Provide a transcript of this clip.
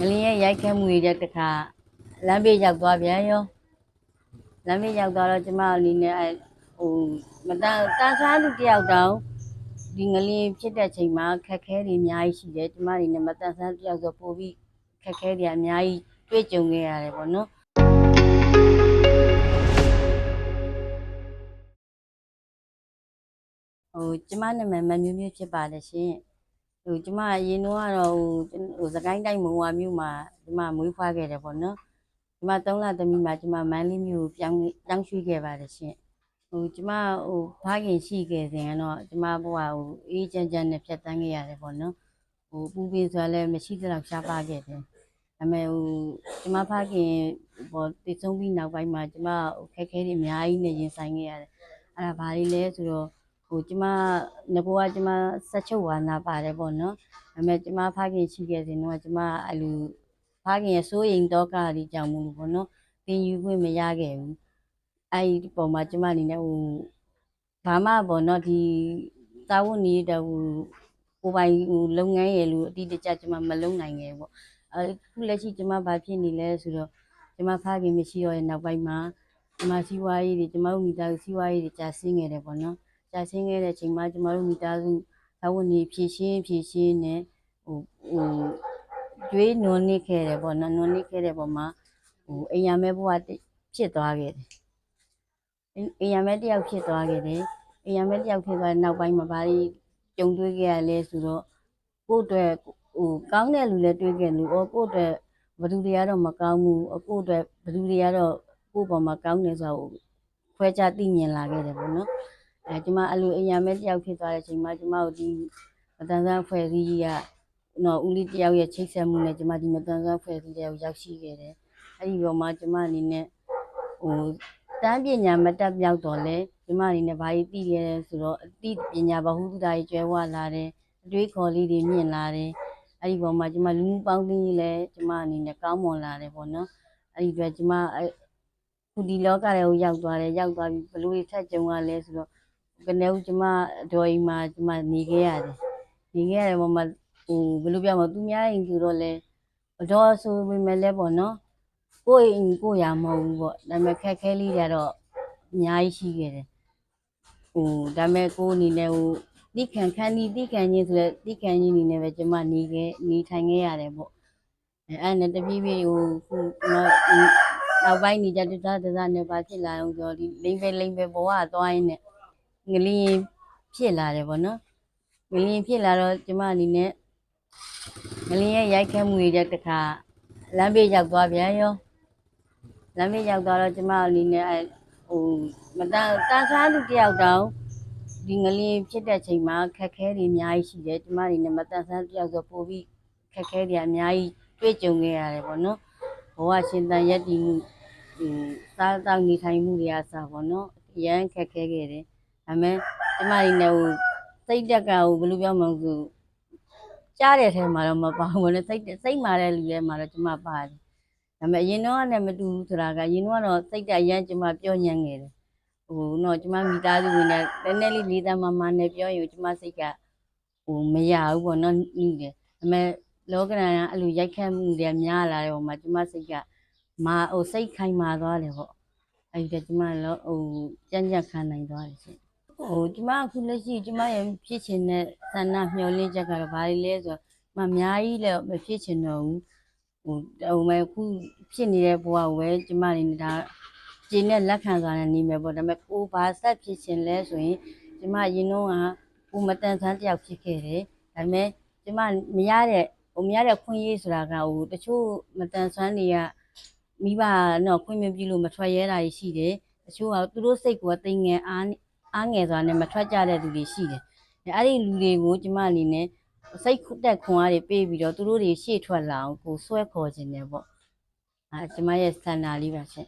လင်းရဲ့ရိုက်ခဲမှုတွေတဲ့တခါလမ်းဘေးရောက်သွားပြန်ရောလမ်းဘေးရောက်သွားတော့ကျမအနေနဲ့ဟိုမတန်တန်ဆန်းသူတယောက်တောင်ဒီငလင်းဖြစ်တဲ့ချိန်မှာခက်ခဲတွေအများကြီးရှိတယ်ကျမအနေနဲ့မတန်ဆန်းတယောက်ဆိုပို့ပြီးခက်ခဲတွေအများကြီးတွေ့ကြုံခဲ့ရတယ်ပေါ့နော်ကျမနာမည်မမျိုးမျိုးဖြစ်ပါတယ်ရှင်ကျမအရင်တော့စကိုင်းတိုင်းမုံဝါမြို့မှာကျမမွေးဖွားခဲ့တယ်ပေါ့နော်ကျမ3လသမီးမှာကျမမန်းလေးမြို့ပြောင်းရွှေ့ခဲ့ပါတယ်ရှင်ကျမဖခင်ရှိခဲ့စဉ်ကတော့ကျမဘဝအေးချမ်းနဲ့ဖြတ်သန်းခဲ့ရတယ်ပေါ့နော်ပူပင်ဆိုလည်းမရှိသလောက်ရှားပါခဲ့တယ်ဒါပေမဲ့ကျမဖခင်တည်ဆုံးပြီးနောက်ပိုင်းမှာကျမခက်ခဲတွေအများကြီးနဲ့ရင်ဆိုင်ခဲ့ရတယ်အဲ့ဒါဘာတွေလဲဆိုတော့ကျမငကိုကကျမဆက်ချုပ်ဝါနာပါတယ်ပေါ့နော်ဒါပေမဲ့ကျမဖခင်ရှိခဲ့စဉ်တော့ကျမအဲ့လိုဖခင်ရဲ့စိုးရိမ်တော့ကတွေကြောင့်မို့လို့ပေါ့နော်သင်ယူခွင့်မရခဲ့ဘူးအဲ့ဒီပုံမှာကျမအနေနဲ့ဘာမှပေါ့နော်ဒီတာဝန်နေတဲ့ကိုပိုင်လုပ်ငန်းရဲ့လို့အတိအကျကျမမလုပ်နိုင်ခဲ့ဘူးပေါ့အခုလက်ရှိကျမဘာဖြစ်နေလဲဆိုတော့ကျမဖခင်မရှိတော့တဲ့နောက်ပိုင်းမှာကျမစီးပွားရေးတွေကျမတို့မိသားစုစီးပွားရေးတွေကြာဆင်းခဲ့တယ်ပေါ့နော်ကြာဆင်းခဲ့တဲ့အချိန်မှာကျမတို့မိသားစုတာဝန်တွေဖြည့်ရှင်းနဲ့ကျွေးနွန်နေခဲ့တယ်ပေါ့နော်နွန်နေခဲ့တဲ့ပုံမှာအိမ်ရမဲဘဝဖြစ်သွားခဲ့တယ်အိမ်ရမဲတယောက်ဖြစ်သွားခဲ့တယ်အိမ်ရမဲတယောက်ဖြစ်သွားတဲ့နောက်ပိုင်းမှာဘာတွေကြုံတွေ့ခဲ့ရလဲဆိုတော့ကိုယ့်အတွက်ကောင်းတဲ့လူလည်းတွေ့ခဲ့လို့ကိုယ့်အတွက်ဘယ်သူတွေကတော့မကောင်းဘူးကိုယ့်အတွက်ဘယ်သူတွေကတော့ကိုယ့်ပေါ်မှာကောင်းတယ်ဆိုတော့ခွဲခြားသိမြင်လာခဲ့တယ်ပေါ့နော်ကျမအဲ့လိုအိမ်ရမဲတယောက်ဖြစ်သွားတဲ့အချိန်မှာကျမတို့ဒီမတန်ဆန်းဖွဲ့စည်းကြီးကဦးလေးတယောက်ရဲ့ချိတ်ဆက်မှုနဲ့ကျမဒီမတန်ဆန်းဖွဲ့စည်းတဲ့ရောက်ရှိခဲ့တယ်အဲ့ဒီပေါ်မှာကျမအနေနဲ့တန်းပညာမတက်မြောက်တော့လဲကျမအနေနဲ့ဘာကြီးသိခဲ့လဲဆိုတော့အသိပညာဗဟုသုတကြီးကျွဲဝလာတယ်အတွေးခေါ်လေးတွေမြင့်လာတယ်အဲ့ဒီပေါ်မှာကျမလူမှုပေါင်းသင်းကြီးလဲကျမအနေနဲ့ကောင်းမွန်လာတယ်ပေါ့နော်အဲ့ဒီအတွက်ကျမခုဒီလောကတွေကိုရောက်သွားပြီးဘယ်လိုထက်ကြုံရလဲဆိုတော့ကနေဦးကျမအတော်အိမ်မှာကျမနေခဲ့ရတယ်ပေါ်မှာဘယ်လိုပြောမလဲသူများအိမ်ဆိုတော့လဲအတော်ဆိုပေမဲ့လဲပေါ့နော်ကိုယ့်အိမ်ကိုရမဟုတ်ဘူးပေါ့ဒါပေမဲ့ခက်ခဲလေးတွေတော့အများကြီးရှိခဲ့တယ်ဒါပေမဲ့ကိုယ်အနေနဲ့တိခံခြင်းဆိုလဲတိခံခြင်းအနေနဲ့ပဲကျမနေထိုင်ခဲ့ရတယ်ပေါ့အဲ့နဲ့တပြေးပြေးခုနောက်ပိုင်းနေကြတစားနဲ့ဘာဖြစ်လာအောင်ဆိုတော့ဒီလိမ့်ပဲဘဝသွားရင်းနဲ့ငလျင်ဖြစ်လာတယ်ပေါ့နော်ငလျင်ဖြစ်လာတော့ကျမအနေနဲ့ငလျင်ရဲ့ရိုက်ခဲမှုတွေတဲ့တခါလမ်းဘေးရောက်သွားပြန်ရောလမ်းဘေးရောက်သွားတော့ကျမအနေနဲ့မတန်ဆန်းသူတယောက်တောင်ဒီငလျင်ဖြစ်တဲ့ချိန်မှာခက်ခဲတွေအများကြီးရှိတယ်ကျမအနေနဲ့မတန်ဆန်းတယောက်ဆိုပို့ပြီးခက်ခဲတွေအများကြီးတွေ့ကြုံခဲ့ရတယ်ပေါ့နော်ဘဝရှင်သန်ရက်တည်မှုစားတောက်နေထိုင်မှုတွေအစားပေါ့နော်အရန်ခက်ခဲခဲ့တယ်ဒါပေမဲ့ကျမအနေနဲ့စိတ်တက်ကဘယ်လိုပြောမလဲဆိုကြားတဲ့ထဲမှာတော့မပါဘူးနဲ့စိတ်မာတဲ့လူထဲမှာတော့ကျမပါတယ်ဒါပေမဲ့အရင်တော့နဲ့မတူဘူးဆိုတာကအရင်တော့စိတ်တက်ရမ်းကျမပြောညံ့ခဲ့တယ်ကျမမိသားစုဝင်နဲ့နည်းနည်းလေးလေးသားမနဲ့ပြောရင်ကျမစိတ်ကမရဘူးပေါ့နော်နှီးတယ်ဒါပေမဲ့လောကဓာတ်အဲ့လိုရိုက်ခတ်မှုတွေများလာတဲ့ပုံမှာကျမစိတ်ကစိတ်ခိုင်မာသွားတယ်ပေါ့အဲ့ဒီကျမကြံ့ခံနိုင်သွားတယ်ရှင်ကျမအခုလက်ရှိကျမရဲ့ဖြစ်ချင်တဲ့ဆန္ဒမျှော်လင့်ချက်ကတော့ဘာတွေလဲဆိုတော့အများကြီးလည်းမဖြစ်ချင်တော့ဘူးမဲ့ခုဖြစ်နေတဲ့ဘဝကိုပဲကျမအနေနဲ့ဒါကျင်းနဲ့လက်ခံစားနေမယ်ပေါ့ဒါပေမဲ့ကိုဘာဆက်ဖြစ်ချင်လဲဆိုရင်ကျမရင်တော့ကိုမတန်ဆန်းတယောက်ဖြစ်ခဲ့တယ်ဒါပေမဲ့ကျမမရတဲ့ခွင့်ရေးဆိုတာကတချို့မတန်ဆန်းတွေကမိဘတော့ခွင့်မပြုလို့မထွက်ရဲတာရှိတယ်တချို့ကသူတို့စိတ်ကိုတိမ်ငယ်အားငယ်စွာနဲ့မထွက်ကြတဲ့လူတွေရှိတယ်အဲ့ဒီလူတွေကိုကျမအနေနဲ့စိတ်တက်ခွန်အားတွေပေးပြီးတော့သူတို့တွေရှေ့ထွက်လာအောင်ကိုဆွဲခေါ်ခြင်းတယ်ပေါ့ကျမရဲ့ဆန္ဒလေးပါရှင်